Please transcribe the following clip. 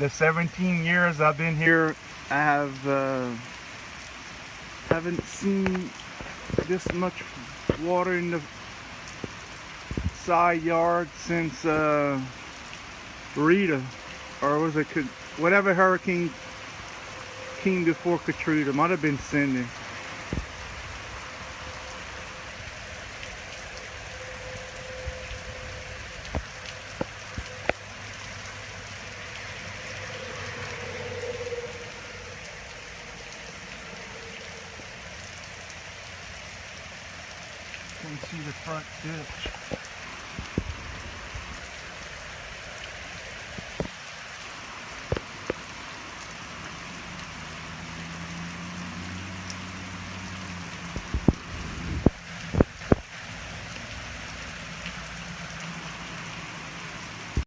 the 17 years I've been here, I haven't seen this much water in the side yard since Rita, or was it whatever hurricane came before Katrina? Might have been Cindy. You can see the front ditch.